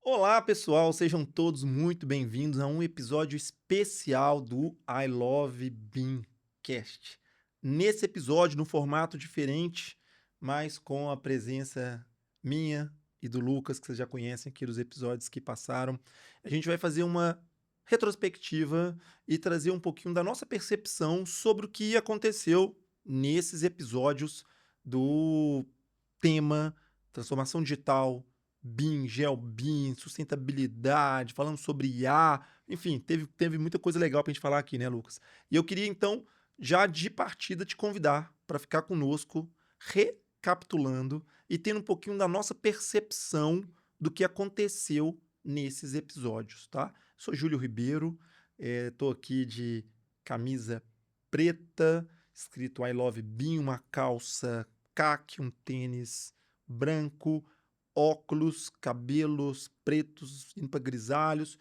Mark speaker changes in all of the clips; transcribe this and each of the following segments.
Speaker 1: Olá, pessoal, sejam todos muito bem-vindos a um episódio especial do I Love Beancast. Nesse episódio, num formato diferente, mas com a presença minha e do Lucas, que vocês já conhecem aqui dos episódios que passaram, a gente vai fazer uma retrospectiva e trazer um pouquinho da nossa percepção sobre o que aconteceu nesses episódios do tema transformação digital, BIM, GeoBIM, sustentabilidade, falando sobre IA, enfim, teve muita coisa legal para a gente falar aqui, né, Lucas? E eu queria, então, já de partida, te convidar para ficar conosco, recapitulando e tendo um pouquinho da nossa percepção do que aconteceu nesses episódios, tá? Sou Júlio Ribeiro, estou aqui de camisa preta, escrito I Love BIM, uma calça caqui, um tênis branco, óculos, cabelos pretos, indo para grisalhos.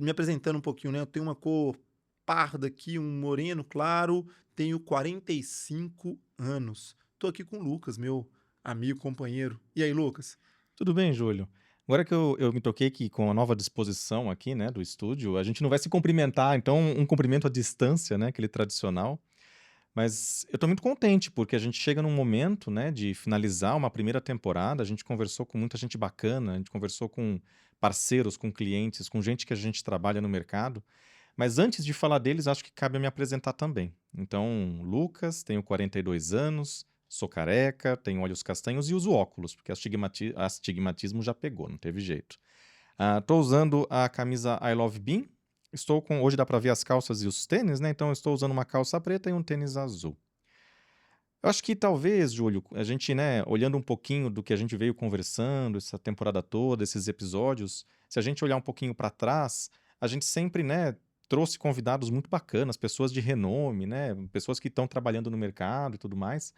Speaker 1: Me apresentando um pouquinho, né? Eu tenho uma cor parda aqui, um moreno claro, tenho 45 anos. Tô aqui com o Lucas, meu amigo, companheiro. E aí, Lucas?
Speaker 2: Tudo bem, Júlio. Agora que eu me toquei que com a nova disposição aqui, né, do estúdio, a gente não vai se cumprimentar, então um cumprimento à distância, né, aquele tradicional. Mas eu tô muito contente, porque a gente chega num momento, né, de finalizar uma primeira temporada, a gente conversou com muita gente bacana, a gente conversou com parceiros, com clientes, com gente que a gente trabalha no mercado. Mas antes de falar deles, acho que cabe a me apresentar também. Então, Lucas, tenho 42 anos, sou careca, tenho olhos castanhos e uso óculos, porque astigmatismo já pegou, não teve jeito. Estou usando a camisa I Love Bean. Estou com. Hoje dá para ver as calças e os tênis, né? Então, eu estou usando uma calça preta e um tênis azul. Eu acho que talvez, Júlio, a gente, né, olhando um pouquinho do que a gente veio conversando essa temporada toda, esses episódios, se a gente olhar um pouquinho para trás, a gente sempre, né, trouxe convidados muito bacanas, pessoas de renome, né, pessoas que estão trabalhando no mercado e tudo mais,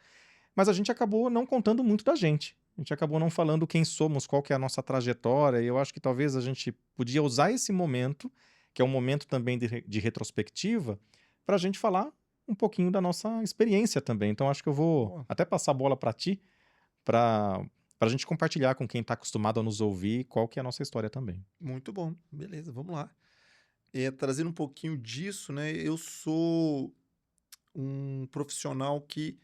Speaker 2: mas a gente acabou não contando muito da gente. A gente acabou não falando quem somos, qual que é a nossa trajetória, e eu acho que talvez a gente podia usar esse momento, que é um momento também de retrospectiva, para a gente falar um pouquinho da nossa experiência também. Então acho que eu vou
Speaker 1: Boa.
Speaker 2: até passar a bola para ti, para a gente compartilhar com quem está acostumado a nos ouvir qual que é a nossa história também.
Speaker 1: Muito bom. Beleza, vamos lá. Trazendo um pouquinho disso, né? Eu sou um profissional que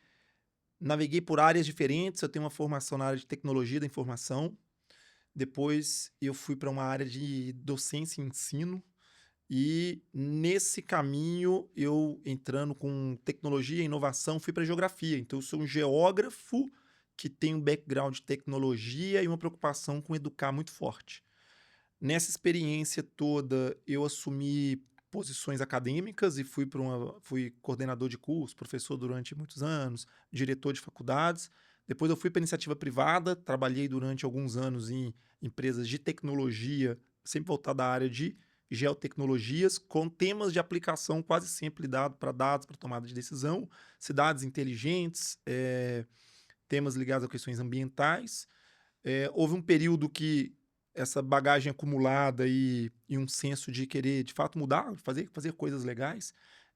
Speaker 1: naveguei por áreas diferentes. Eu tenho uma formação na área de tecnologia da informação. Depois eu fui para uma área de docência e ensino. E nesse caminho, eu entrando com tecnologia e inovação, fui para geografia. Então, eu sou um geógrafo que tem um background de tecnologia e uma preocupação com educar muito forte. Nessa experiência toda, eu assumi posições acadêmicas e fui coordenador de curso, professor durante muitos anos, diretor de faculdades. Depois eu fui para iniciativa privada, trabalhei durante alguns anos em empresas de tecnologia, sempre voltada à área de geotecnologias, com temas de aplicação quase sempre lidado para dados, para tomada de decisão, cidades inteligentes, temas ligados a questões ambientais. Houve um período que essa bagagem acumulada e um senso de querer, de fato, mudar, fazer coisas legais.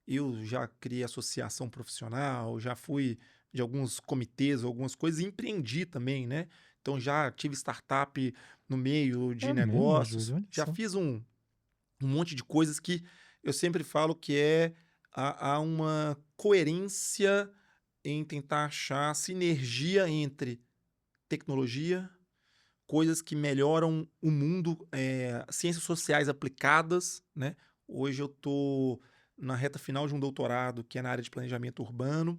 Speaker 1: Eu já criei associação profissional, já fui de alguns comitês, algumas coisas, e empreendi também, né? Então já tive startup no meio de
Speaker 2: É mesmo,
Speaker 1: negócios,
Speaker 2: Júlio? Olha
Speaker 1: já
Speaker 2: só.
Speaker 1: fiz um monte de coisas que eu sempre falo que há uma coerência em tentar achar sinergia entre tecnologia, coisas que melhoram o mundo, ciências sociais aplicadas, né? Hoje eu estou na reta final de um doutorado que é na área de planejamento urbano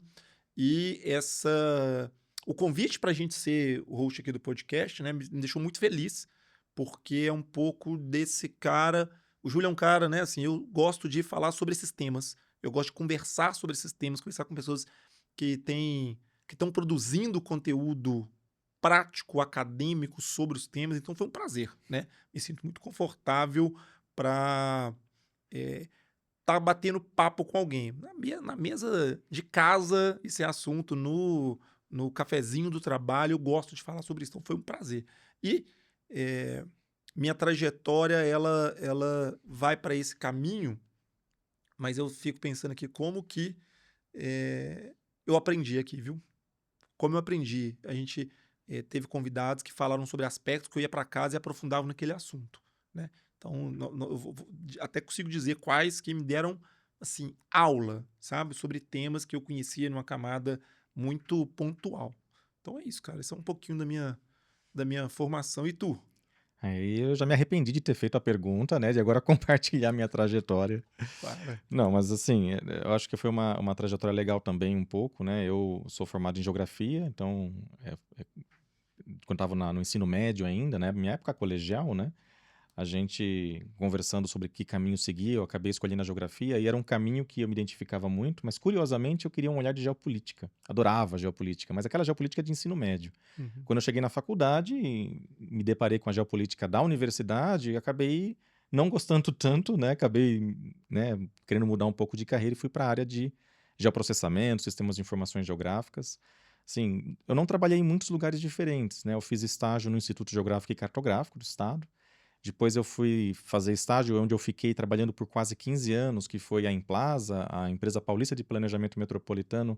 Speaker 1: e o convite para a gente ser o host aqui do podcast, né, me deixou muito feliz, porque é um pouco desse cara. O Júlio é um cara, né? Assim, eu gosto de falar sobre esses temas. Eu gosto de conversar sobre esses temas, conversar com pessoas que estão produzindo conteúdo prático, acadêmico sobre os temas. Então foi um prazer, né? Me sinto muito confortável para tá batendo papo com alguém. Na mesa de casa, esse é assunto, no cafezinho do trabalho, eu gosto de falar sobre isso. Então foi um prazer. E eh, minha trajetória, ela vai para esse caminho, mas eu fico pensando aqui como que eu aprendi aqui, viu? Como eu aprendi. A gente teve convidados que falaram sobre aspectos que eu ia para casa e aprofundava naquele assunto. né? Então, eu até consigo dizer quais que me deram, assim, aula, sabe? Sobre temas que eu conhecia numa camada muito pontual. Então é isso, cara. Isso é um pouquinho da minha formação. E tu?
Speaker 2: Aí eu já me arrependi de ter feito a pergunta, né, de agora compartilhar minha trajetória.
Speaker 1: Para.
Speaker 2: Não, mas assim, eu acho que foi uma trajetória legal também um pouco, né, eu sou formado em geografia, então, quando estava no ensino médio ainda, né, minha época colegial, né, a gente conversando sobre que caminho seguir, eu acabei escolhendo a geografia e era um caminho que eu me identificava muito, mas curiosamente eu queria um olhar de geopolítica. Adorava geopolítica, mas aquela geopolítica de ensino médio.
Speaker 1: Uhum.
Speaker 2: Quando eu cheguei na faculdade, me deparei com a geopolítica da universidade e acabei não gostando tanto, né? Acabei, né, querendo mudar um pouco de carreira e fui para a área de geoprocessamento, sistemas de informações geográficas. Sim, eu não trabalhei em muitos lugares diferentes, né? Eu fiz estágio no Instituto Geográfico e Cartográfico do Estado. Depois eu fui fazer estágio onde eu fiquei trabalhando por quase 15 anos, que foi a Implasa, a empresa paulista de planejamento metropolitano,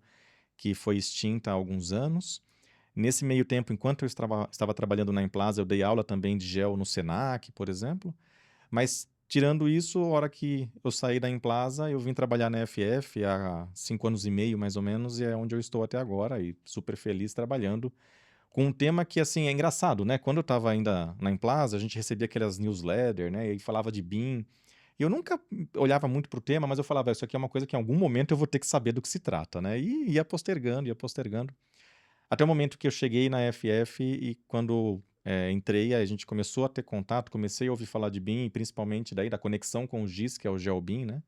Speaker 2: que foi extinta há alguns anos. Nesse meio tempo, enquanto eu estava trabalhando na Implasa, eu dei aula também de geo no Senac, por exemplo. Mas, tirando isso, a hora que eu saí da Implasa, eu vim trabalhar na FF há 5 anos e meio, mais ou menos, e é onde eu estou até agora, e super feliz trabalhando com um tema que, assim, é engraçado, né? Quando eu estava ainda na Implaza, a gente recebia aquelas newsletters, né? E aí falava de BIM. E eu nunca olhava muito pro tema, mas eu falava, isso aqui é uma coisa que em algum momento eu vou ter que saber do que se trata, né? E ia postergando, ia postergando. Até o momento que eu cheguei na FF e quando entrei, a gente começou a ter contato, comecei a ouvir falar de BIM, e principalmente daí da conexão com o GIS, que é o GeoBIM, né?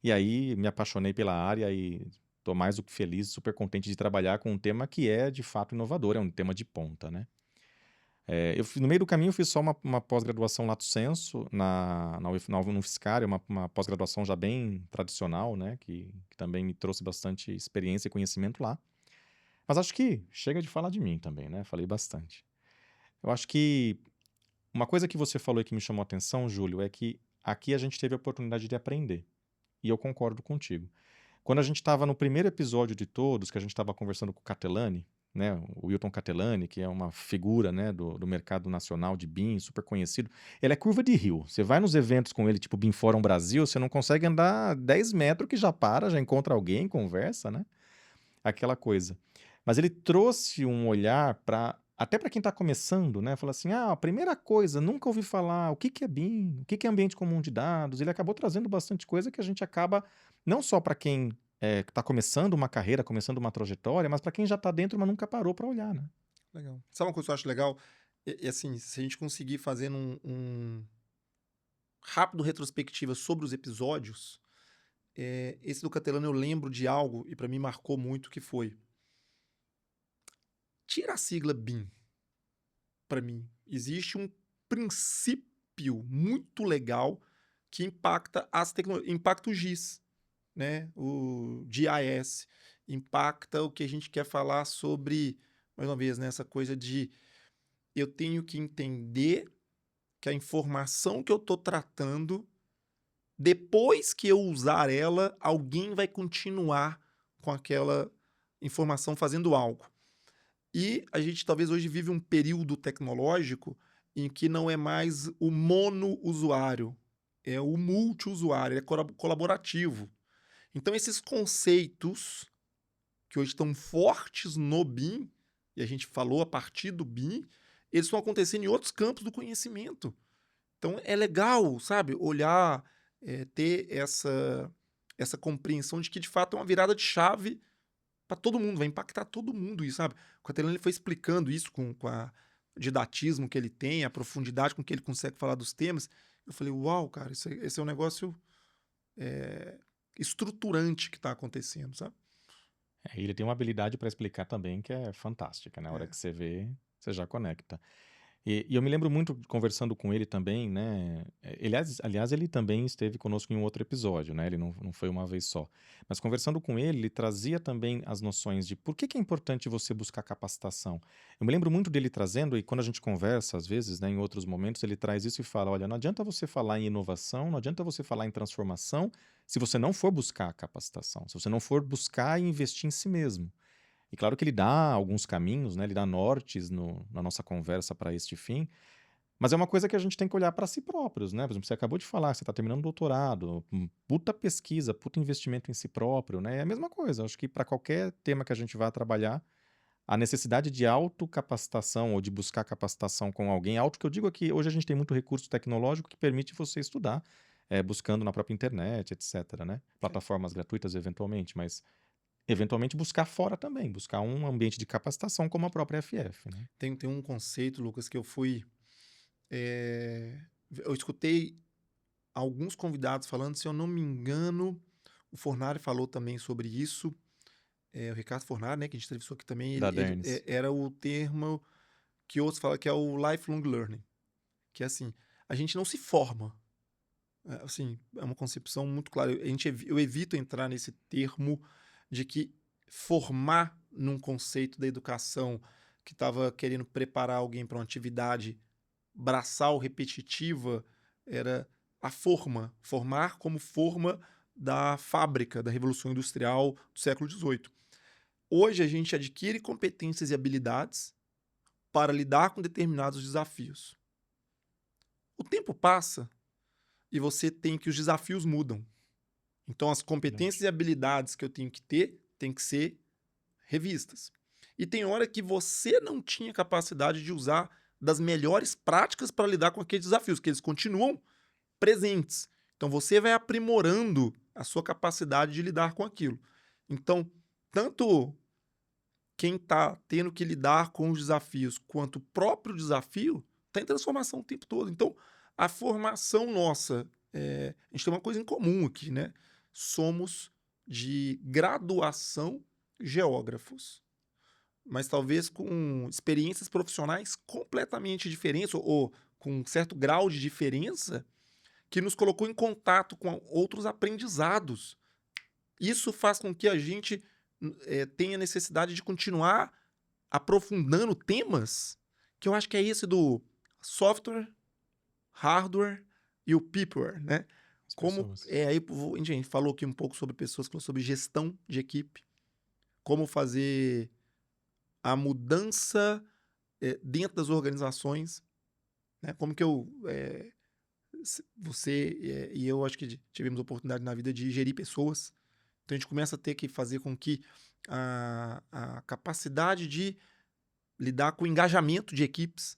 Speaker 2: E aí me apaixonei pela área e estou mais do que feliz, super contente de trabalhar com um tema que é de fato inovador, é um tema de ponta, né? No meio do caminho eu fiz só uma pós-graduação lato sensu na UFSCar, uma pós-graduação já bem tradicional, né? Que também me trouxe bastante experiência e conhecimento lá. Mas acho que chega de falar de mim também, né? Falei bastante. Eu acho que uma coisa que você falou e que me chamou a atenção, Júlio, é que aqui a gente teve a oportunidade de aprender. E eu concordo contigo. Quando a gente estava no primeiro episódio de todos, que a gente estava conversando com o Catelani, né, o Wilton Catelani, que é uma figura, né, do mercado nacional de BIM, super conhecido, ele é curva de rio. Você vai nos eventos com ele, tipo BIM Fórum Brasil, você não consegue andar 10 metros que já para, já encontra alguém, conversa, né? Aquela coisa. Mas ele trouxe um olhar para até para quem está começando, né? Falou assim: a primeira coisa, nunca ouvi falar o que que é BIM, o que que é ambiente comum de dados. Ele acabou trazendo bastante coisa que a gente acaba, não só para quem está começando uma carreira, começando uma trajetória, mas para quem já está dentro, mas nunca parou para olhar, né?
Speaker 1: Legal. Sabe uma coisa que eu acho legal? Assim, se a gente conseguir fazer um rápido retrospectiva sobre os episódios, esse do Catelano eu lembro de algo, e para mim marcou muito, que foi: tira a sigla BIM, para mim. Existe um princípio muito legal que impacta as tecnologias, impacta o GIS, né? O GIS, impacta o que a gente quer falar sobre, mais uma vez, né, essa coisa de eu tenho que entender que a informação que eu estou tratando, depois que eu usar ela, alguém vai continuar com aquela informação fazendo algo. E a gente talvez hoje vive um período tecnológico em que não é mais o monousuário, é o multiusuário, é colaborativo. Então esses conceitos que hoje estão fortes no BIM, e a gente falou a partir do BIM, eles estão acontecendo em outros campos do conhecimento. Então é legal, sabe, olhar, ter essa compreensão de que de fato é uma virada de chave para todo mundo, vai impactar todo mundo isso, sabe? O Catelano ele foi explicando isso com a didatismo que ele tem, a profundidade com que ele consegue falar dos temas. Eu falei, uau, cara, esse é um negócio é, estruturante que está acontecendo, sabe?
Speaker 2: Ele tem uma habilidade para explicar também que é fantástica, né? A hora
Speaker 1: É.
Speaker 2: que você vê, você já conecta. E eu me lembro muito conversando com ele também, né? Aliás, ele também esteve conosco em um outro episódio, né? Ele não foi uma vez só. Mas conversando com ele trazia também as noções de por que é importante você buscar capacitação. Eu me lembro muito dele trazendo, e quando a gente conversa, às vezes, né, em outros momentos, ele traz isso e fala: olha, não adianta você falar em inovação, não adianta você falar em transformação, se você não for buscar a capacitação, se você não for buscar e investir em si mesmo. E claro que ele dá alguns caminhos, né? Ele dá nortes na nossa conversa para este fim, Mas é uma coisa que a gente tem que olhar para si próprios, né? Por exemplo, você acabou de falar que você está terminando o doutorado, puta pesquisa, puta investimento em si próprio, né? É a mesma coisa. Acho que para qualquer tema que a gente vá trabalhar, a necessidade de autocapacitação ou de buscar capacitação com alguém, auto que eu digo aqui, hoje a gente tem muito recurso tecnológico que permite você estudar, buscando na própria internet, etc, né? Plataformas gratuitas eventualmente, mas eventualmente buscar fora também, buscar um ambiente de capacitação como a própria FF, né?
Speaker 1: Tem um conceito, Lucas, que eu fui. é, eu escutei alguns convidados falando, se eu não me engano, o Fornari falou também sobre isso. O Ricardo Fornari, né, que a gente entrevistou aqui também,
Speaker 2: Da Derns.
Speaker 1: era o termo que outros falam que é o lifelong learning, que é assim, a gente não se forma. Assim, é uma concepção muito clara. Eu evito entrar nesse termo de que formar num conceito da educação que estava querendo preparar alguém para uma atividade braçal, repetitiva, era a forma, formar como forma da fábrica, da Revolução Industrial do século XVIII. Hoje a gente adquire competências e habilidades para lidar com determinados desafios. O tempo passa e você tem que os desafios mudam. Então as competências
Speaker 2: Verdade.
Speaker 1: e habilidades que eu tenho que ter têm que ser revistas. E tem hora que você não tinha capacidade de usar das melhores práticas para lidar com aqueles desafios, que eles continuam presentes. Então você vai aprimorando a sua capacidade de lidar com aquilo. Então, tanto quem está tendo que lidar com os desafios quanto o próprio desafio está em transformação o tempo todo. Então, a formação nossa, a gente tem uma coisa em comum aqui, né? Somos de graduação geógrafos, mas talvez com experiências profissionais completamente diferentes ou com um certo grau de diferença que nos colocou em contato com outros aprendizados. Isso faz com que a gente tenha necessidade de continuar aprofundando temas que eu acho que é esse do software, hardware e o peopleware, né?
Speaker 2: As
Speaker 1: Como
Speaker 2: pessoas.
Speaker 1: aí a gente falou aqui um pouco sobre pessoas, falou sobre gestão de equipe, como fazer a mudança dentro das organizações, né? Como que você e eu acho que tivemos oportunidade na vida de gerir pessoas. Então a gente começa a ter que fazer com que a capacidade de lidar com o engajamento de equipes,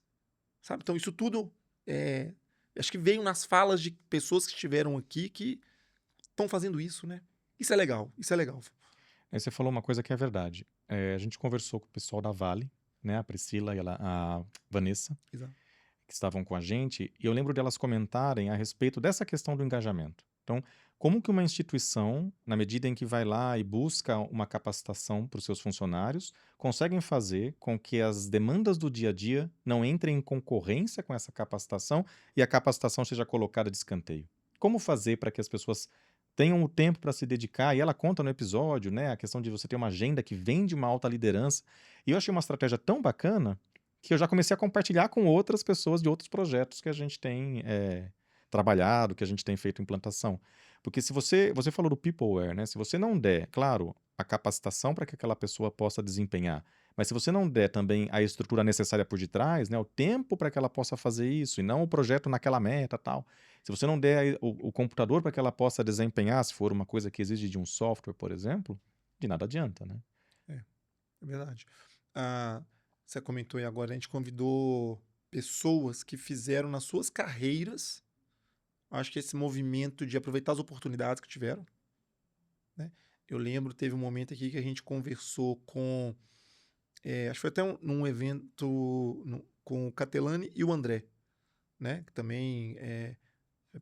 Speaker 1: sabe? Então isso tudo acho que veio nas falas de pessoas que estiveram aqui que estão fazendo isso, né? Isso é legal, isso é legal.
Speaker 2: Aí você falou uma coisa que é verdade. A gente conversou com o pessoal da Vale, né? A Priscila e a Vanessa,
Speaker 1: Exato.
Speaker 2: que estavam com a gente, e eu lembro delas comentarem a respeito dessa questão do engajamento. Então, como que uma instituição, na medida em que vai lá e busca uma capacitação para os seus funcionários, conseguem fazer com que as demandas do dia a dia não entrem em concorrência com essa capacitação e a capacitação seja colocada de escanteio? Como fazer para que as pessoas tenham o tempo para se dedicar? E ela conta no episódio, né, a questão de você ter uma agenda que vem de uma alta liderança. E eu achei uma estratégia tão bacana que eu já comecei a compartilhar com outras pessoas de outros projetos que a gente tem trabalhado, que a gente tem feito implantação. Porque se você falou do Peopleware, né? Se você não der, claro, a capacitação para que aquela pessoa possa desempenhar, mas se você não der também a estrutura necessária por detrás, né? O tempo para que ela possa fazer isso e não o projeto naquela meta tal. Se você não der o computador para que ela possa desempenhar, se for uma coisa que exige de um software, por exemplo, de nada adianta, né?
Speaker 1: É verdade. Você comentou aí agora, a gente convidou pessoas que fizeram nas suas carreiras, acho que esse movimento de aproveitar as oportunidades que tiveram, né? Eu lembro, teve um momento aqui que a gente conversou com, acho que foi até num evento com o Catelani e o André, né? Que também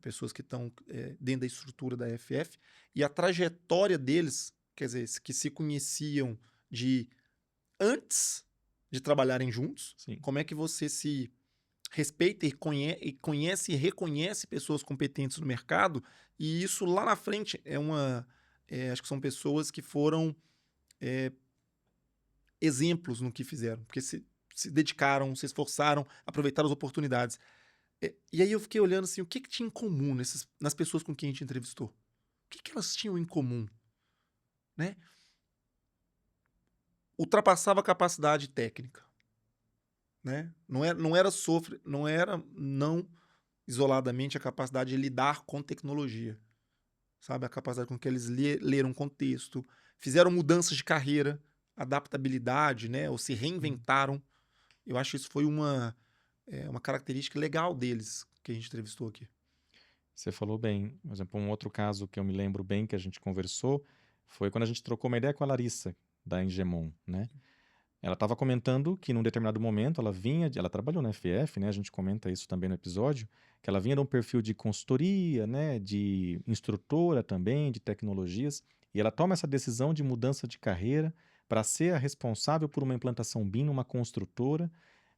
Speaker 1: pessoas que estão dentro da estrutura da FF, e a trajetória deles, quer dizer, que se conheciam de antes de trabalharem juntos,
Speaker 2: Sim.
Speaker 1: como é que você se respeita e conhece e reconhece pessoas competentes no mercado, e isso lá na frente acho que são pessoas que foram exemplos no que fizeram, porque se dedicaram, se esforçaram, aproveitaram as oportunidades. E aí eu fiquei olhando assim, o que tinha em comum nas pessoas com quem a gente entrevistou? O que elas tinham em comum, né? Ultrapassava a capacidade técnica. né? Não isoladamente a capacidade de lidar com tecnologia, sabe? A capacidade com que eles leram contexto, fizeram mudanças de carreira, adaptabilidade, né? Ou se
Speaker 2: Sim.
Speaker 1: reinventaram. Eu acho que isso foi uma característica legal deles que a gente entrevistou aqui.
Speaker 2: Você falou bem. Por exemplo, um outro caso que eu me lembro bem que a gente conversou foi quando a gente trocou uma ideia com a Larissa, da Engemon, né? Ela estava comentando que num determinado momento ela trabalhou na FF, né? A gente comenta isso também no episódio, que ela vinha de um perfil de consultoria, né? De instrutora também, de tecnologias, e ela toma essa decisão de mudança de carreira para ser a responsável por uma implantação BIM numa construtora,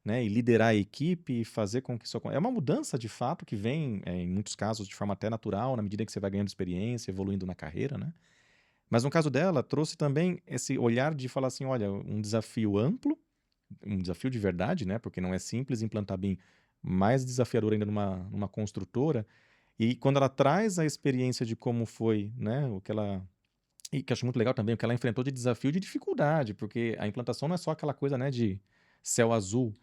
Speaker 2: né? E liderar a equipe e fazer com que isso aconteça. É uma mudança de fato que vem, em muitos casos, de forma até natural, na medida que você vai ganhando experiência, evoluindo na carreira, né? Mas no caso dela, trouxe também esse olhar de falar assim, olha, um desafio amplo, um desafio de verdade, né? Porque não é simples implantar BIM, mais desafiador ainda numa construtora. E quando ela traz a experiência de como foi, né? O que ela. E que eu acho muito legal também, o que ela enfrentou de desafio e de dificuldade, porque a implantação não é só aquela coisa, né, de céu azul.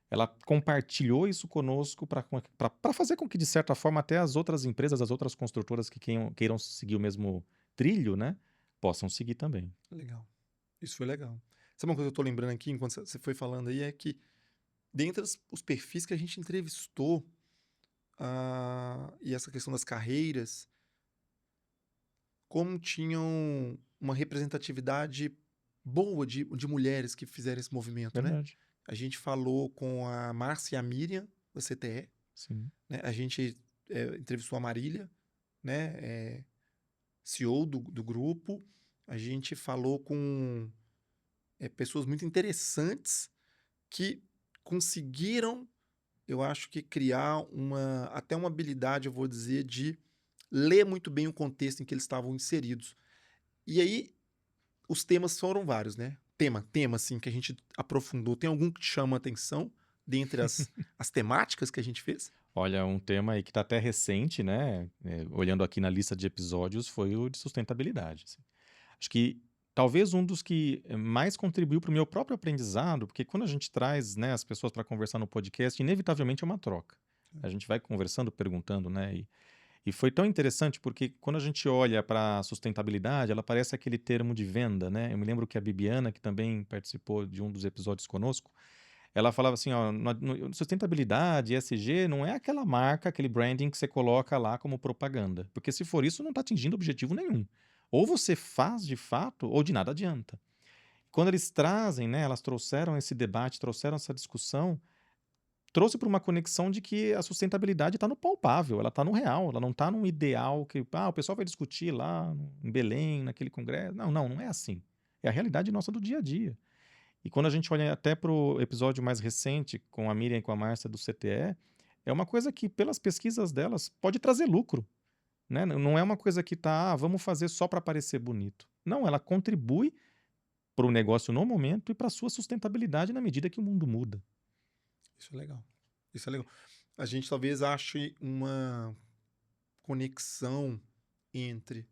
Speaker 2: Ela compartilhou isso conosco para fazer com que, de certa forma, até as outras empresas, as outras construtoras que queiram seguir o mesmo trilho, né, possam seguir também.
Speaker 1: Legal. Isso foi legal. Sabe uma coisa que eu tô lembrando aqui, enquanto você foi falando aí, é que dentre os perfis que a gente entrevistou, e essa questão das carreiras, como tinham uma representatividade boa de mulheres que fizeram esse movimento, né?
Speaker 2: Verdade.
Speaker 1: A gente falou com a Márcia e a Miriam, da CTE,
Speaker 2: Sim.
Speaker 1: né? A gente entrevistou a Marília, né? CEO do grupo. A gente falou com pessoas muito interessantes que conseguiram, eu acho que criar até uma habilidade, eu vou dizer, de ler muito bem o contexto em que eles estavam inseridos. E aí, os temas foram vários, né? Tema, assim, que a gente aprofundou. Tem algum que te chama a atenção dentre as temáticas que a gente fez?
Speaker 2: Olha, um tema aí que está até recente, né? Olhando aqui na lista de episódios, foi o de sustentabilidade. Assim. Acho que talvez um dos que mais contribuiu para o meu próprio aprendizado, porque quando a gente traz, né, as pessoas para conversar no podcast, inevitavelmente é uma troca. A gente vai conversando, perguntando, né? E foi tão interessante porque quando a gente olha para a sustentabilidade, ela parece aquele termo de venda, né? Eu me lembro que a Bibiana, que também participou de um dos episódios conosco, ela falava assim, ó, sustentabilidade, ESG, não é aquela marca, aquele branding que você coloca lá como propaganda. Porque se for isso, não está atingindo objetivo nenhum. Ou você faz de fato, ou de nada adianta. Quando eles trazem, né, elas trouxeram esse debate, trouxeram essa discussão, trouxe para uma conexão de que a sustentabilidade está no palpável, ela está no real, ela não está num ideal que o pessoal vai discutir lá em Belém, naquele congresso. Não, não, não é assim. É a realidade nossa do dia a dia. E quando a gente olha até para o episódio mais recente, com a Miriam e com a Márcia do CTE, é uma coisa que, pelas pesquisas delas, pode trazer lucro. Né? Não é uma coisa que está, vamos fazer só para parecer bonito. Não, ela contribui para o negócio no momento e para a sua sustentabilidade na medida que o mundo muda.
Speaker 1: Isso é legal. Isso é legal. A gente talvez ache uma conexão entre,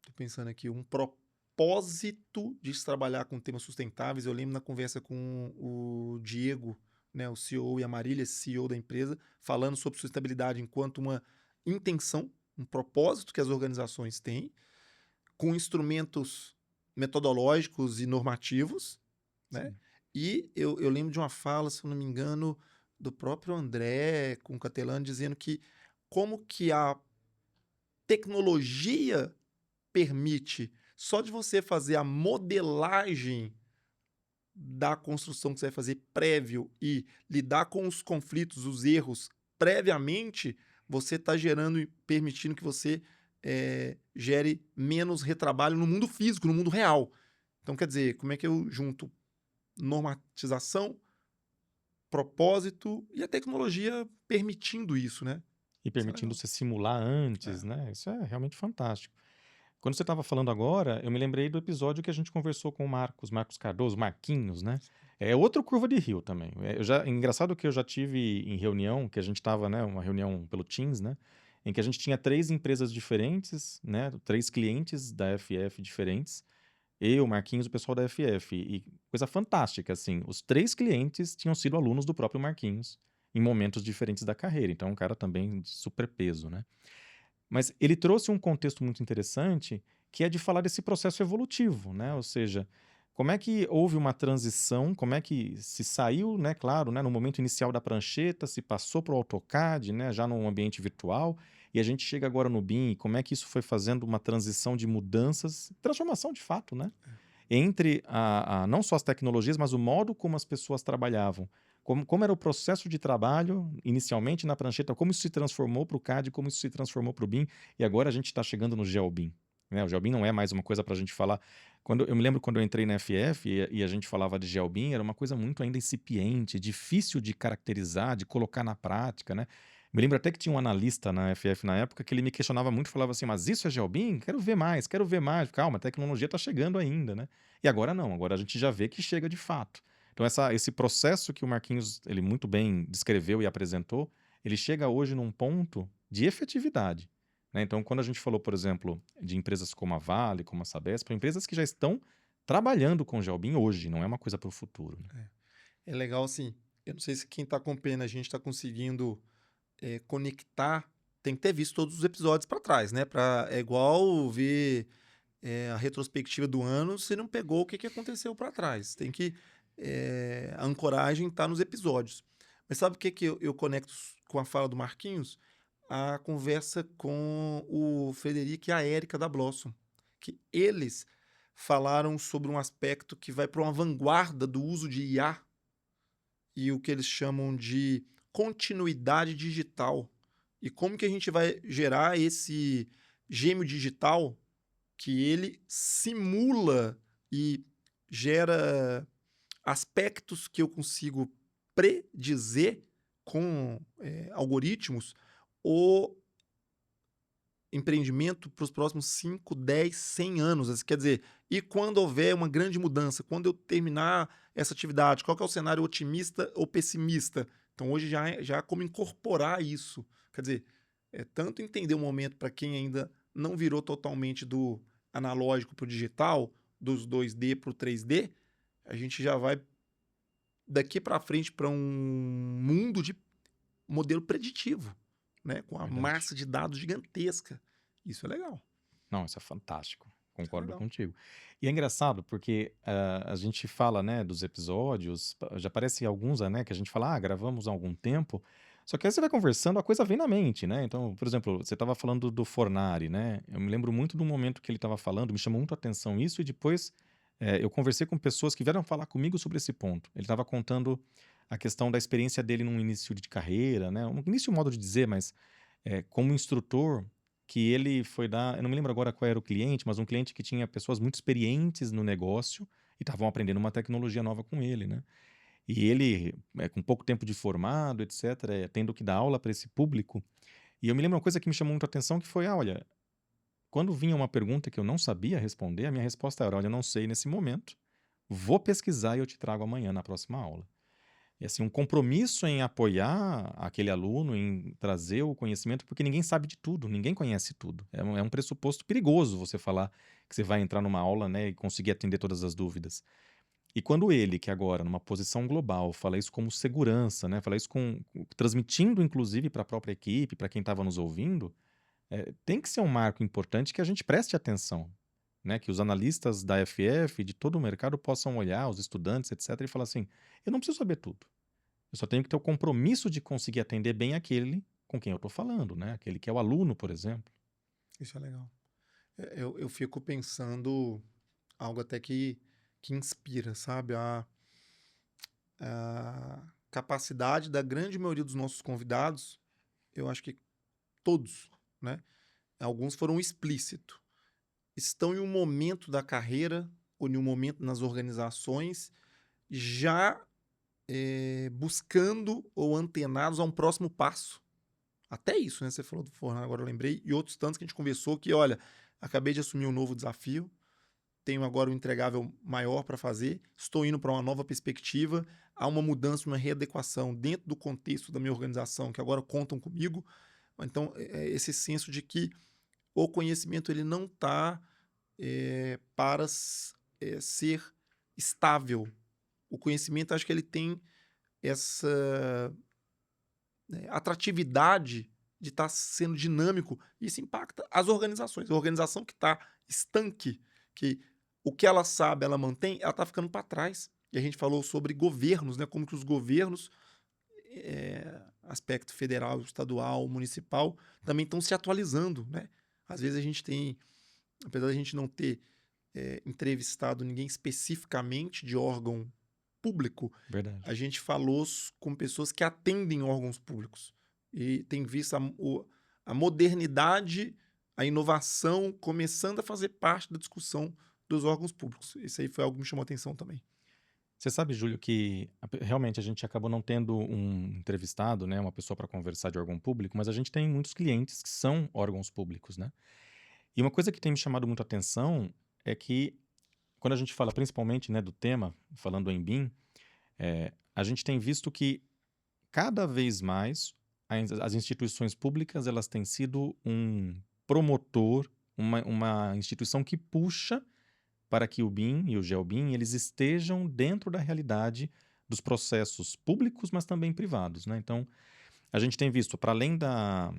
Speaker 1: tô pensando aqui, um propósito de se trabalhar com temas sustentáveis. Eu lembro na conversa com o Diego, né, o CEO, e a Marília, CEO da empresa, falando sobre sustentabilidade enquanto uma intenção, um propósito que as organizações têm, com instrumentos metodológicos e normativos, né?
Speaker 2: Sim.
Speaker 1: E eu lembro de uma fala, se eu não me engano, do próprio André com o Catelano, dizendo que como que a tecnologia permite, só de você fazer a modelagem da construção que você vai fazer prévio e lidar com os conflitos, os erros previamente, você está gerando e permitindo que você gere menos retrabalho no mundo físico, no mundo real. Então, quer dizer, como é que eu junto normatização, propósito e a tecnologia permitindo isso, né?
Speaker 2: E
Speaker 1: Isso é
Speaker 2: permitindo
Speaker 1: legal.
Speaker 2: você simular antes,
Speaker 1: É.
Speaker 2: né? Isso é realmente fantástico. Quando você estava falando agora, eu me lembrei do episódio que a gente conversou com o Marcos Cardoso, Marquinhos, né? É outro curva de rio também. Engraçado que eu já tive em reunião, que a gente estava, né, uma reunião pelo Teams, né? Em que a gente tinha 3 empresas diferentes, né? 3 clientes da FF diferentes. Eu, Marquinhos, o pessoal da FF. E coisa fantástica, assim, os 3 clientes tinham sido alunos do próprio Marquinhos, em momentos diferentes da carreira. Então, é um cara também de super peso, né? Mas ele trouxe um contexto muito interessante, que é de falar desse processo evolutivo, né? Ou seja, como é que houve uma transição, como é que se saiu, né, claro, né, no momento inicial da prancheta, se passou para o AutoCAD, né, já num ambiente virtual, e a gente chega agora no BIM, e como é que isso foi fazendo uma transição de mudanças, transformação de fato, né? Entre não só as tecnologias, mas o modo como as pessoas trabalhavam. Como era o processo de trabalho inicialmente na prancheta, como isso se transformou para o CAD, como isso se transformou para o BIM, e agora a gente está chegando no GeoBIM. Né? O GeoBIM não é mais uma coisa para a gente falar. Eu me lembro quando eu entrei na FF e a gente falava de GeoBIM, era uma coisa muito ainda incipiente, difícil de caracterizar, de colocar na prática, né? Me lembro até que tinha um analista na FF na época que ele me questionava muito, falava assim, mas isso é GeoBIM? Quero ver mais, quero ver mais. Calma, a tecnologia está chegando ainda, né? E agora não, agora a gente já vê que chega de fato. Então esse processo que o Marquinhos ele muito bem descreveu e apresentou, ele chega hoje num ponto de efetividade. Né? Então, quando a gente falou, por exemplo, de empresas como a Vale, como a Sabesp, empresas que já estão trabalhando com o GeoBIM hoje, não é uma coisa para o futuro. Né?
Speaker 1: É legal, assim, eu não sei se quem está acompanhando a gente está conseguindo conectar, tem que ter visto todos os episódios para trás, né? É igual ver a retrospectiva do ano, você não pegou o que, que aconteceu para trás. Tem que. A ancoragem está nos episódios. Mas sabe o que, que eu conecto com a fala do Marquinhos? A conversa com o Frederico e a Érica da Blossom. Que eles falaram sobre um aspecto que vai para uma vanguarda do uso de IA e o que eles chamam de continuidade digital. E como que a gente vai gerar esse gêmeo digital que ele simula e gera aspectos que eu consigo predizer com algoritmos o empreendimento para os próximos 5, 10, 100 anos. Quer dizer, e quando houver uma grande mudança, quando eu terminar essa atividade, qual que é o cenário otimista ou pessimista? Então, hoje já há como incorporar isso. Quer dizer, é tanto entender o momento para quem ainda não virou totalmente do analógico para o digital, dos 2D para o 3D, a gente já vai daqui para frente para um mundo de modelo preditivo, né? Com a
Speaker 2: Verdade.
Speaker 1: massa de dados gigantesca. Isso é legal.
Speaker 2: Não, isso é fantástico.
Speaker 1: Isso é
Speaker 2: Concordo
Speaker 1: legal.
Speaker 2: contigo. E é engraçado porque a gente fala, né, dos episódios, já aparece alguns, né, que a gente fala, gravamos há algum tempo. Só que aí você vai conversando, a coisa vem na mente, né? Então, por exemplo, você estava falando do Fornari, né? Eu me lembro muito do momento que ele estava falando, me chamou muito a atenção isso, e depois eu conversei com pessoas que vieram falar comigo sobre esse ponto. Ele estava contando a questão da experiência dele num início de carreira, né? Um início, modo de dizer, mas como instrutor, que ele foi dar, eu não me lembro agora qual era o cliente, mas um cliente que tinha pessoas muito experientes no negócio e estavam aprendendo uma tecnologia nova com ele, né? E ele, com pouco tempo de formado, etc., tendo que dar aula para esse público. E eu me lembro uma coisa que me chamou muito a atenção, que foi, olha, quando vinha uma pergunta que eu não sabia responder, a minha resposta era, olha, eu não sei nesse momento, vou pesquisar e eu te trago amanhã na próxima aula. E assim, um compromisso em apoiar aquele aluno, em trazer o conhecimento, porque ninguém sabe de tudo, ninguém conhece tudo. É um pressuposto perigoso você falar que você vai entrar numa aula, né, e conseguir atender todas as dúvidas. E quando ele, que agora, numa posição global, fala isso como segurança, né, fala isso transmitindo, inclusive, para a própria equipe, para quem estava nos ouvindo, tem que ser um marco importante que a gente preste atenção. Né, que os analistas da FF, de todo o mercado, possam olhar, os estudantes, etc., e falar assim: eu não preciso saber tudo. Eu só tenho que ter o compromisso de conseguir atender bem aquele com quem eu estou falando, né? Aquele que é o aluno, por exemplo.
Speaker 1: Isso é legal. Eu fico pensando algo até que inspira, sabe? A capacidade da grande maioria dos nossos convidados, eu acho que todos, né? Alguns foram explícitos. Estão em um momento da carreira ou em um momento nas organizações já buscando ou antenados a um próximo passo. Até isso, né? Você falou do Forlan, agora eu lembrei, e outros tantos que a gente conversou que, olha, acabei de assumir um novo desafio, tenho agora um entregável maior para fazer, estou indo para uma nova perspectiva, há uma mudança, uma readequação dentro do contexto da minha organização, que agora contam comigo. Então, esse senso de que o conhecimento ele não está para ser estável. O conhecimento, acho que ele tem essa, né, atratividade de estar sendo dinâmico. E isso impacta as organizações. A organização que está estanque, que o que ela sabe, ela mantém, ela está ficando para trás. E a gente falou sobre governos, né? Como que os governos, aspecto federal, estadual, municipal, também estão se atualizando, né? Às vezes a gente tem, apesar da gente não ter entrevistado ninguém especificamente de órgão público, a
Speaker 2: Verdade.
Speaker 1: gente falou com pessoas que atendem órgãos públicos e tem visto a modernidade, a inovação começando a fazer parte da discussão dos órgãos públicos. Isso aí foi algo que me chamou a atenção também.
Speaker 2: Você sabe, Júlio, que realmente a gente acabou não tendo um entrevistado, né, uma pessoa para conversar de órgão público, mas a gente tem muitos clientes que são órgãos públicos, né? E uma coisa que tem me chamado muito a atenção é que quando a gente fala principalmente, né, do tema, falando em BIM, a gente tem visto que cada vez mais as instituições públicas elas têm sido um promotor, uma instituição que puxa para que o BIM e o GeoBIM eles estejam dentro da realidade dos processos públicos, mas também privados, né? Então, a gente tem visto, para além da.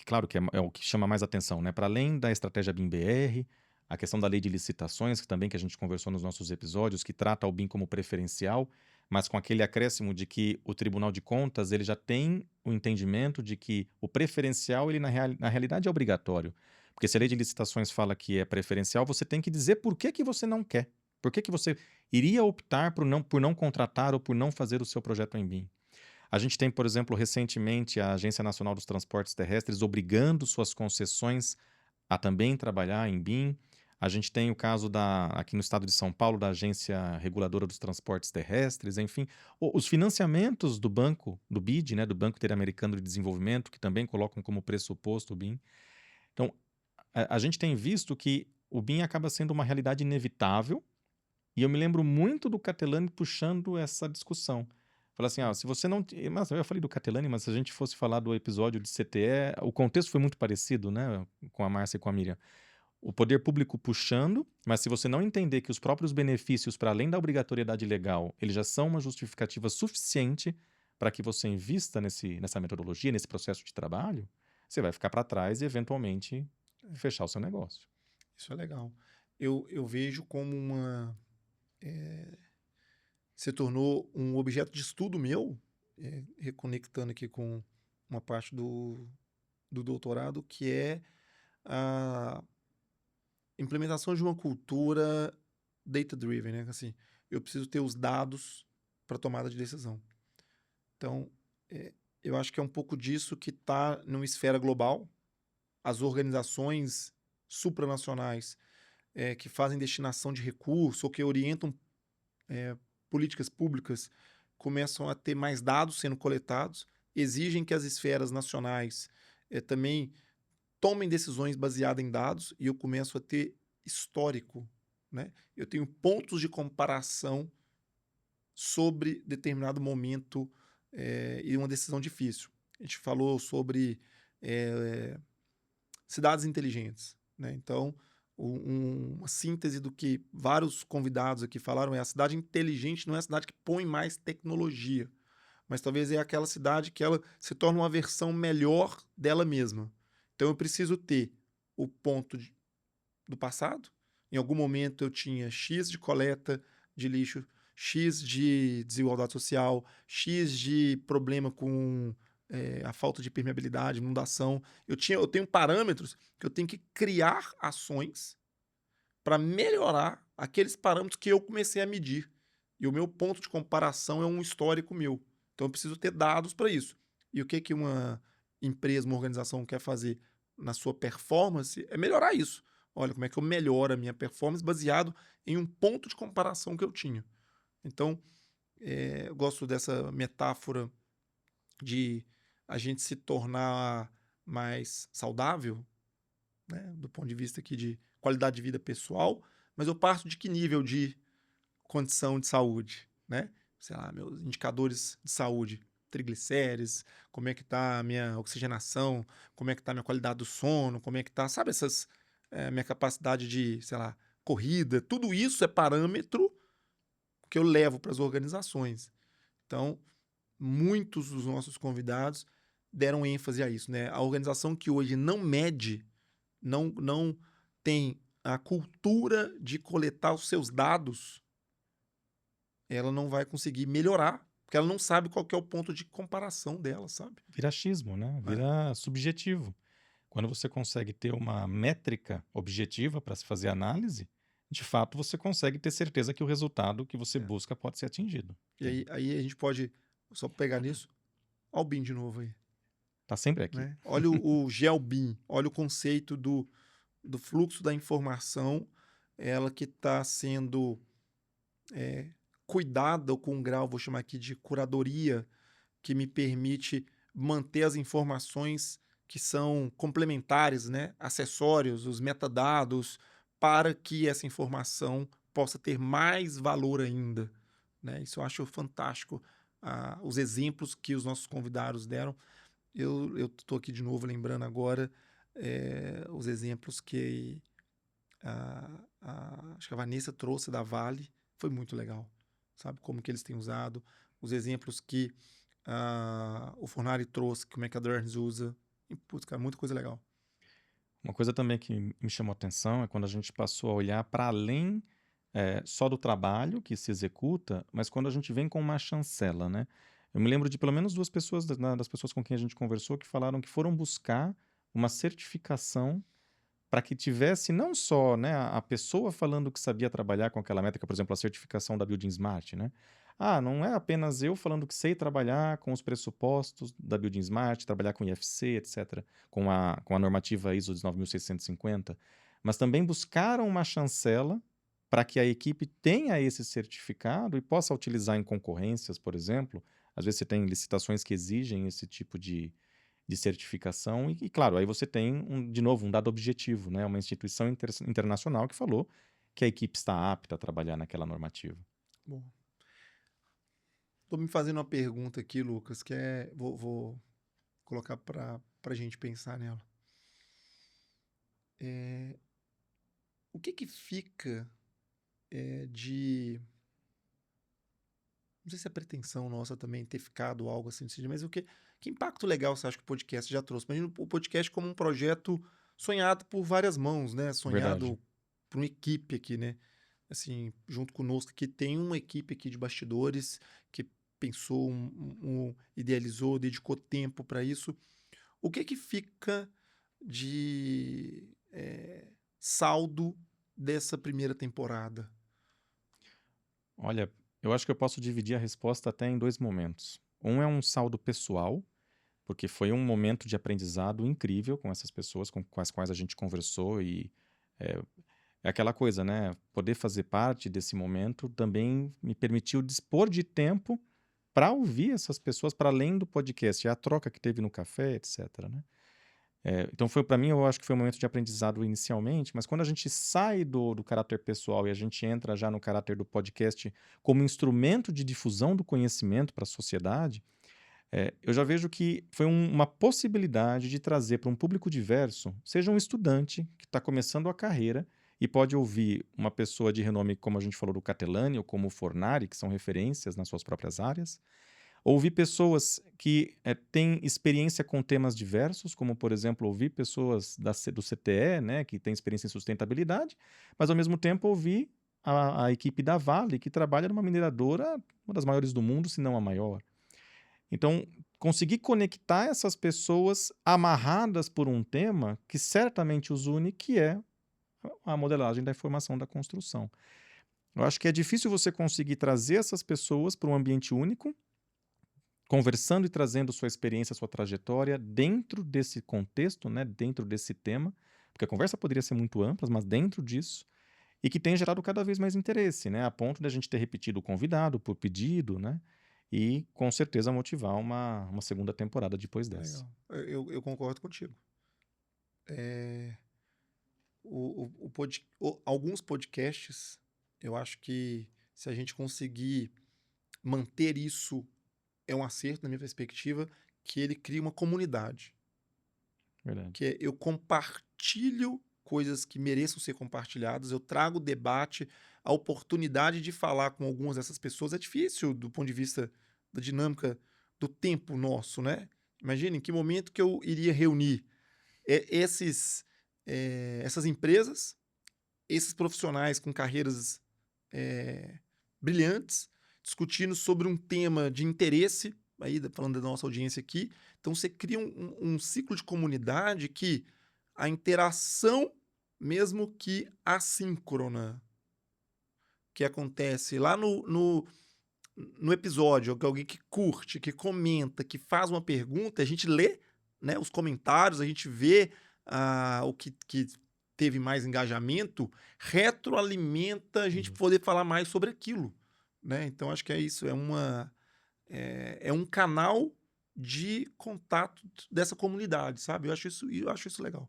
Speaker 2: Claro que é o que chama mais atenção, né? Para além da estratégia BIM-BR, a questão da lei de licitações, que também que a gente conversou nos nossos episódios, que trata o BIM como preferencial, mas com aquele acréscimo de que o Tribunal de Contas ele já tem o entendimento de que o preferencial, ele na realidade é obrigatório. Porque se a lei de licitações fala que é preferencial, você tem que dizer por que você não quer. Por que você iria optar por não contratar ou por não fazer o seu projeto em BIM. A gente tem, por exemplo, recentemente a Agência Nacional dos Transportes Terrestres obrigando suas concessões a também trabalhar em BIM. A gente tem o caso aqui no estado de São Paulo, da Agência Reguladora dos Transportes Terrestres, enfim. Os financiamentos do banco, do BID, né, do Banco Interamericano de Desenvolvimento, que também colocam como pressuposto o BIM. Então, a gente tem visto que o BIM acaba sendo uma realidade inevitável, e eu me lembro muito do Catelani puxando essa discussão. Fala assim, se você não. Mas eu falei do Catelani, mas se a gente fosse falar do episódio de CTE, o contexto foi muito parecido, né? Com a Márcia e com a Miriam. O poder público puxando, mas se você não entender que os próprios benefícios, para além da obrigatoriedade legal, eles já são uma justificativa suficiente para que você invista nessa metodologia, nesse processo de trabalho, você vai ficar para trás e, eventualmente, fechar o seu negócio.
Speaker 1: Isso é legal. Eu vejo como se tornou um objeto de estudo meu, reconectando aqui com uma parte do doutorado, que é a implementação de uma cultura data-driven, né? Assim, eu preciso ter os dados para tomada de decisão. Então, eu acho que é um pouco disso que está numa esfera global. As organizações supranacionais que fazem destinação de recursos ou que orientam políticas públicas começam a ter mais dados sendo coletados, exigem que as esferas nacionais também tomem decisões baseadas em dados e eu começo a ter histórico, né? Eu tenho pontos de comparação sobre determinado momento e uma decisão difícil. A gente falou sobre cidades inteligentes, né? Então, uma síntese do que vários convidados aqui falaram é a cidade inteligente não é a cidade que põe mais tecnologia, mas talvez é aquela cidade que ela se torna uma versão melhor dela mesma. Então eu preciso ter o ponto do passado. Em algum momento eu tinha X de coleta de lixo, X de desigualdade social, X de problema com a falta de permeabilidade, inundação. Eu tenho parâmetros que eu tenho que criar ações para melhorar aqueles parâmetros que eu comecei a medir. E o meu ponto de comparação é um histórico meu. Então eu preciso ter dados para isso. E o que uma empresa, uma organização quer fazer na sua performance é melhorar isso. Olha, como é que eu melhoro a minha performance baseado em um ponto de comparação que eu tinha. Então, eu gosto dessa metáfora de a gente se tornar mais saudável, né, do ponto de vista aqui de qualidade de vida pessoal, mas eu parto de que nível de condição de saúde, né? Sei lá, meus indicadores de saúde, triglicérides, como é que tá a minha oxigenação, como é que tá a minha qualidade do sono, como é que tá, sabe minha capacidade de, sei lá, corrida, tudo isso é parâmetro que eu levo para as organizações. Então, muitos dos nossos convidados deram ênfase a isso, né? A organização que hoje não mede, não tem a cultura de coletar os seus dados, ela não vai conseguir melhorar, porque ela não sabe qual que é o ponto de comparação dela, sabe?
Speaker 2: Vira achismo, né?
Speaker 1: É,
Speaker 2: Vira subjetivo. Quando você consegue ter uma métrica objetiva para se fazer análise, de fato você consegue ter certeza que o resultado que você
Speaker 1: é.
Speaker 2: busca pode ser atingido.
Speaker 1: E aí a gente pode só pegar nisso. Olha o BIM de novo aí,
Speaker 2: Tá sempre aqui.
Speaker 1: né? Olha o GeoBIM, olha o conceito do fluxo da informação, ela que está sendo cuidada ou com um grau, vou chamar aqui de curadoria, que me permite manter as informações que são complementares, né? Acessórios, os metadados, para que essa informação possa ter mais valor ainda, né? Isso eu acho fantástico. Os exemplos que os nossos convidados deram. Eu estou aqui de novo lembrando agora os exemplos que acho que a Vanessa trouxe da Vale. Foi muito legal, sabe? Como que eles têm usado. Os exemplos que o Fornari trouxe, como é que a Durns usa. E, putz, cara, muita coisa legal.
Speaker 2: Uma coisa também que me chamou a atenção é quando a gente passou a olhar para além só do trabalho que se executa, mas quando a gente vem com uma chancela, né? Eu me lembro de pelo menos duas pessoas, das pessoas com quem a gente conversou, que falaram que foram buscar uma certificação para que tivesse não só, né, a pessoa falando que sabia trabalhar com aquela métrica, por exemplo, a certificação da Building Smart, né? Ah, não é apenas eu falando que sei trabalhar com os pressupostos da Building Smart, trabalhar com IFC, etc., com a normativa ISO 19650, mas também buscaram uma chancela para que a equipe tenha esse certificado e possa utilizar em concorrências, por exemplo. Às vezes você tem licitações que exigem esse tipo de certificação. E, claro, aí você tem, de novo, um dado objetivo, né? Uma instituição internacional que falou que a equipe está apta a trabalhar naquela normativa.
Speaker 1: Bom, tô me fazendo uma pergunta aqui, Lucas, que vou colocar para a gente pensar nela. O que fica de... Não sei se é pretensão nossa também ter ficado algo assim, mas que impacto legal você acha que o podcast já trouxe? Imagina o podcast como um projeto sonhado por várias mãos, né?
Speaker 2: Verdade.
Speaker 1: Sonhado por uma equipe aqui, né? Assim, junto conosco, que tem uma equipe aqui de bastidores que pensou, idealizou, dedicou tempo para isso. O que fica de saldo dessa primeira temporada?
Speaker 2: Olha, eu acho que eu posso dividir a resposta até em dois momentos. Um é um saldo pessoal, porque foi um momento de aprendizado incrível com essas pessoas com as quais a gente conversou e é, é aquela coisa, né? Poder fazer parte desse momento também me permitiu dispor de tempo para ouvir essas pessoas para além do podcast, a troca que teve no café, etc, né? Então foi para mim, eu acho que foi um momento de aprendizado inicialmente, mas quando a gente sai do caráter pessoal e a gente entra já no caráter do podcast como instrumento de difusão do conhecimento para a sociedade, eu já vejo que foi uma possibilidade de trazer para um público diverso, seja um estudante que está começando a carreira e pode ouvir uma pessoa de renome, como a gente falou do Catelani ou como o Fornari, que são referências nas suas próprias áreas, ouvir pessoas que têm experiência com temas diversos, como, por exemplo, ouvir pessoas do CTE, né, que têm experiência em sustentabilidade, mas, ao mesmo tempo, ouvir a equipe da Vale, que trabalha numa mineradora, uma das maiores do mundo, se não a maior. Então, conseguir conectar essas pessoas amarradas por um tema que certamente os une, que é a modelagem da informação da construção. Eu acho que é difícil você conseguir trazer essas pessoas para um ambiente único, conversando e trazendo sua experiência, sua trajetória dentro desse contexto, né, dentro desse tema, porque a conversa poderia ser muito ampla, mas dentro disso, e que tem gerado cada vez mais interesse, né, a ponto de a gente ter repetido o convidado por pedido, né, e com certeza motivar uma segunda temporada depois dessa.
Speaker 1: Legal. Eu concordo contigo. É, alguns podcasts, eu acho que se a gente conseguir manter isso, é um acerto na minha perspectiva, que ele cria uma comunidade.
Speaker 2: Verdade.
Speaker 1: Que é eu compartilho coisas que mereçam ser compartilhadas, eu trago o debate, a oportunidade de falar com algumas dessas pessoas. É difícil do ponto de vista da dinâmica do tempo nosso, né? Imagine em que momento que eu iria reunir essas empresas, esses profissionais com carreiras brilhantes, discutindo sobre um tema de interesse, aí falando da nossa audiência aqui. Então você cria um ciclo de comunidade que a interação, mesmo que assíncrona, que acontece lá no episódio, alguém que curte, que comenta, que faz uma pergunta, a gente lê, né, os comentários, a gente vê o que teve mais engajamento, retroalimenta a gente poder falar mais sobre aquilo, né? Então acho que é isso, é um canal de contato dessa comunidade, sabe? Eu acho isso legal.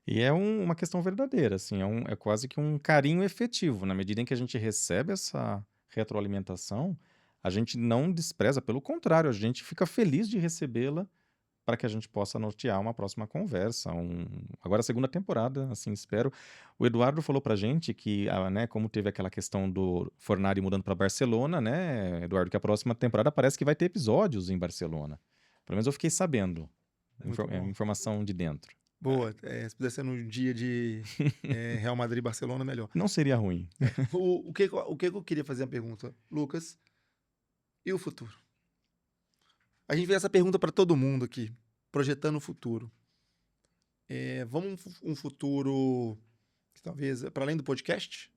Speaker 2: E é uma questão verdadeira, assim, é quase que um carinho efetivo. Na medida em que a gente recebe essa retroalimentação, a gente não despreza, pelo contrário, a gente fica feliz de recebê-la para que a gente possa nortear uma próxima conversa. Agora a segunda temporada, assim, espero. O Eduardo falou pra gente que, né, como teve aquela questão do Fornari mudando para Barcelona, né, Eduardo, que a próxima temporada parece que vai ter episódios em Barcelona. Pelo menos eu fiquei sabendo.
Speaker 1: Muito bom.
Speaker 2: Informação de dentro.
Speaker 1: Boa. Se pudesse ser no dia de Real Madrid e Barcelona, melhor.
Speaker 2: Não seria ruim.
Speaker 1: O que eu queria fazer a pergunta, Lucas? E o futuro? A gente fez essa pergunta para todo mundo aqui, projetando o futuro. Vamos um futuro que talvez, para além do podcast,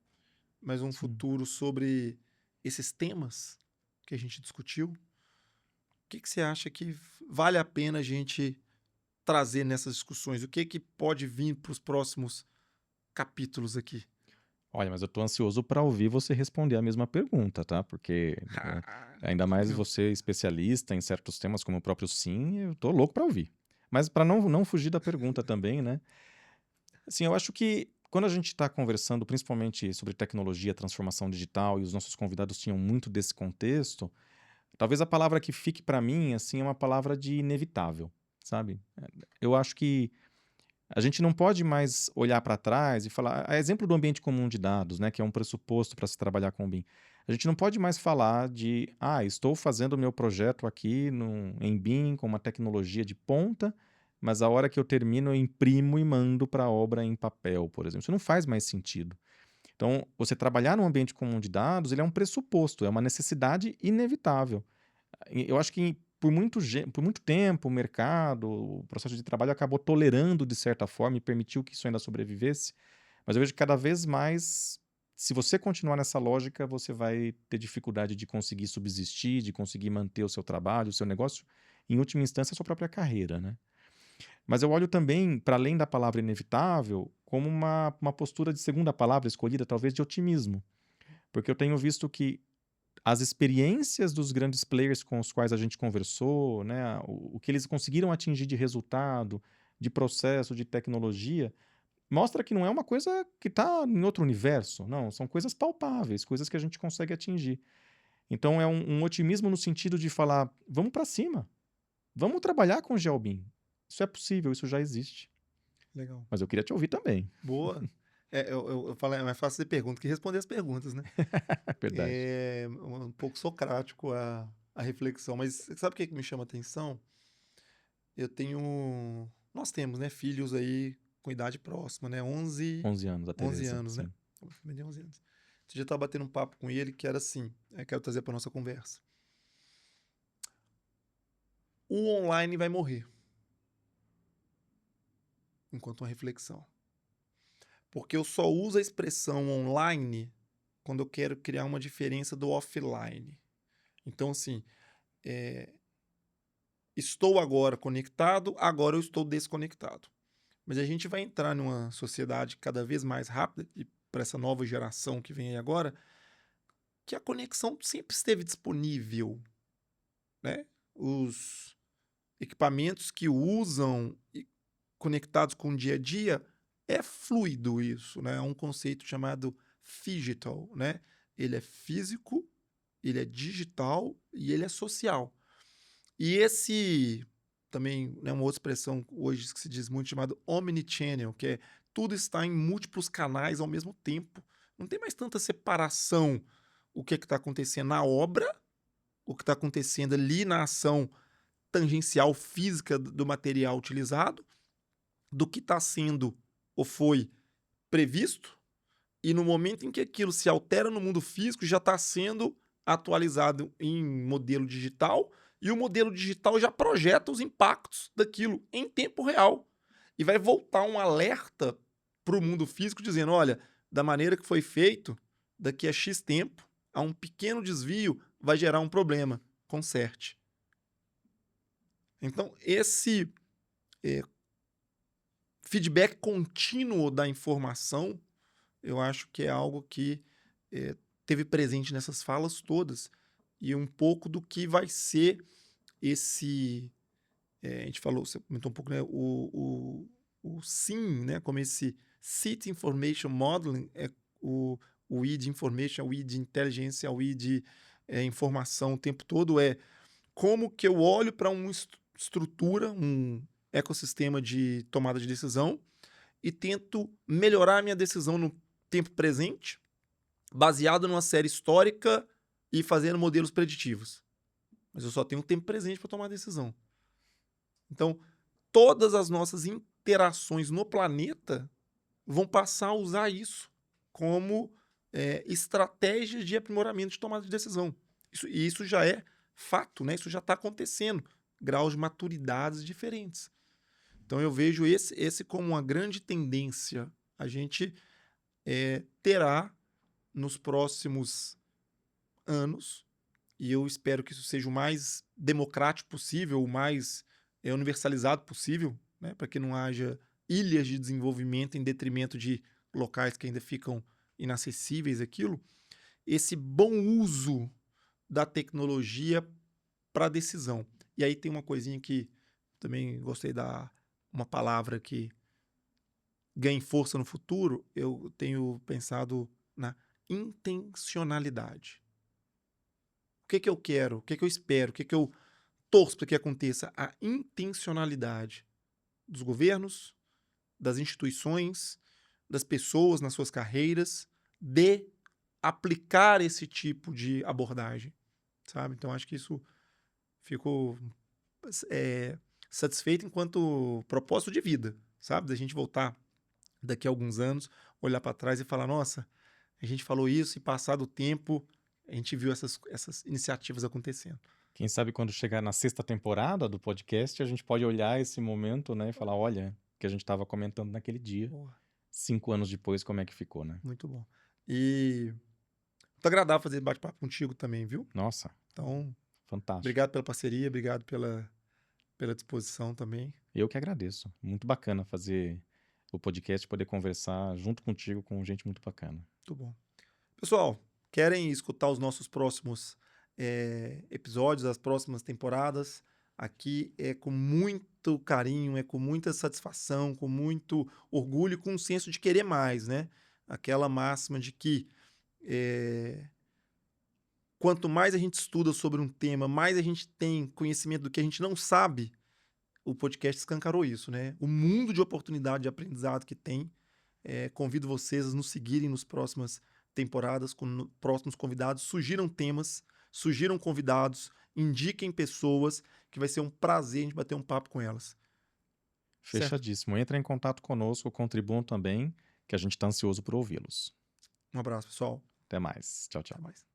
Speaker 1: mas um futuro sobre esses temas que a gente discutiu. O que você acha que vale a pena a gente trazer nessas discussões? O que pode vir para os próximos capítulos aqui?
Speaker 2: Olha, mas eu tô ansioso para ouvir você responder a mesma pergunta, tá? Porque ainda mais você especialista em certos temas como o próprio Sim, eu tô louco para ouvir. Mas para não fugir da pergunta também, né? Assim, eu acho que quando a gente está conversando principalmente sobre tecnologia, transformação digital, e os nossos convidados tinham muito desse contexto, talvez a palavra que fique para mim, assim, é uma palavra de inevitável, sabe? Eu acho que a gente não pode mais olhar para trás e falar, a exemplo do ambiente comum de dados, né, que é um pressuposto para se trabalhar com o BIM. A gente não pode mais falar de, estou fazendo o meu projeto aqui em BIM com uma tecnologia de ponta, mas a hora que eu termino eu imprimo e mando para a obra em papel, por exemplo. Isso não faz mais sentido. Então, você trabalhar num ambiente comum de dados, ele é um pressuposto, é uma necessidade inevitável. Eu acho que por muito tempo o mercado, o processo de trabalho acabou tolerando de certa forma e permitiu que isso ainda sobrevivesse. Mas eu vejo que cada vez mais, se você continuar nessa lógica, você vai ter dificuldade de conseguir subsistir, de conseguir manter o seu trabalho, o seu negócio, em última instância, a sua própria carreira, né? Mas eu olho também, para além da palavra inevitável, como uma postura de segunda palavra escolhida, talvez de otimismo. Porque eu tenho visto que as experiências dos grandes players com os quais a gente conversou, né, o que eles conseguiram atingir de resultado, de processo, de tecnologia, mostra que não é uma coisa que está em outro universo, não, são coisas palpáveis, coisas que a gente consegue atingir. Então é um otimismo no sentido de falar, vamos para cima, vamos trabalhar com o GeoBIM. Isso é possível, isso já existe.
Speaker 1: Legal.
Speaker 2: Mas eu queria te ouvir também.
Speaker 1: Boa. Eu falei, é mais fácil fazer pergunta que responder as perguntas, né?
Speaker 2: Verdade.
Speaker 1: É um pouco socrático a reflexão, mas sabe o que me chama a atenção? Nós temos, né, filhos aí com idade próxima, né?
Speaker 2: 11 anos, a
Speaker 1: 11
Speaker 2: Tereza,
Speaker 1: anos, né?
Speaker 2: sim.
Speaker 1: Uma família de 11 anos. Você já estava batendo um papo com ele que era assim, quero trazer para nossa conversa. O online vai morrer, enquanto uma reflexão. Porque eu só uso a expressão online quando eu quero criar uma diferença do offline. Então, assim, estou agora conectado, agora eu estou desconectado. Mas a gente vai entrar numa sociedade cada vez mais rápida, e para essa nova geração que vem aí agora, que a conexão sempre esteve disponível, né? Os equipamentos que usam conectados com o dia a dia, é fluido isso, né? É um conceito chamado phygital, né? Ele é físico, ele é digital e ele é social. E esse também, né, uma outra expressão hoje que se diz muito chamado omnichannel, que é tudo está em múltiplos canais ao mesmo tempo. Não tem mais tanta separação o que está acontecendo na obra, o que está acontecendo ali na ação tangencial física do material utilizado, do que está sendo ou foi previsto, e no momento em que aquilo se altera no mundo físico, já está sendo atualizado em modelo digital, e o modelo digital já projeta os impactos daquilo em tempo real. E vai voltar um alerta para o mundo físico dizendo, olha, da maneira que foi feito, daqui a X tempo, a um pequeno desvio vai gerar um problema. Conserte. Então, esse feedback contínuo da informação, eu acho que é algo que teve presente nessas falas todas, e um pouco do que vai ser esse... a gente falou, você comentou um pouco, né, o SIM, né, como esse City Information Modeling, o I de Information, o I de inteligência, o I de informação o tempo todo, como que eu olho para uma estrutura, um ecossistema de tomada de decisão e tento melhorar a minha decisão no tempo presente, baseado numa série histórica e fazendo modelos preditivos. Mas eu só tenho o tempo presente para tomar a decisão. Então, todas as nossas interações no planeta vão passar a usar isso como estratégias de aprimoramento de tomada de decisão. Isso já é fato, né? Isso já está acontecendo. Graus de maturidades diferentes. Então, eu vejo esse como uma grande tendência. A gente terá nos próximos anos, e eu espero que isso seja o mais democrático possível, o mais universalizado possível, né? Para que não haja ilhas de desenvolvimento em detrimento de locais que ainda ficam inacessíveis aquilo, esse bom uso da tecnologia para decisão. E aí tem uma coisinha que também gostei uma palavra que ganhe força no futuro, eu tenho pensado na intencionalidade. O que eu quero? O que eu espero? O que eu torço para que aconteça? A intencionalidade dos governos, das instituições, das pessoas nas suas carreiras, de aplicar esse tipo de abordagem, sabe? Então, acho que isso ficou satisfeito enquanto propósito de vida, sabe? Da gente voltar daqui a alguns anos, olhar para trás e falar, nossa, a gente falou isso e passado o tempo, a gente viu essas iniciativas acontecendo.
Speaker 2: Quem sabe quando chegar na 6ª temporada do podcast, a gente pode olhar esse momento, né, e falar, olha, que a gente estava comentando naquele dia,
Speaker 1: Boa.
Speaker 2: 5 anos depois, como é que ficou, né?
Speaker 1: Muito bom. E muito agradável fazer bate-papo contigo também, viu?
Speaker 2: Nossa,
Speaker 1: Então,
Speaker 2: fantástico.
Speaker 1: obrigado pela parceria, obrigado pela disposição também.
Speaker 2: Eu que agradeço. Muito bacana fazer o podcast, poder conversar junto contigo com gente muito bacana.
Speaker 1: Muito bom. Pessoal, querem escutar os nossos próximos episódios, as próximas temporadas? Aqui é com muito carinho, é com muita satisfação, com muito orgulho e com um senso de querer mais, né? Aquela máxima de que quanto mais a gente estuda sobre um tema, mais a gente tem conhecimento do que a gente não sabe. O podcast escancarou isso, né? O mundo de oportunidade de aprendizado que tem. Convido vocês a nos seguirem nas próximas temporadas, com próximos convidados. Sugiram temas, sugiram convidados, indiquem pessoas, que vai ser um prazer a gente bater um papo com elas.
Speaker 2: Fechadíssimo. Entra em contato conosco, contribuam também, que a gente está ansioso por ouvi-los.
Speaker 1: Um abraço, pessoal.
Speaker 2: Até mais. Tchau, tchau.
Speaker 1: Até mais.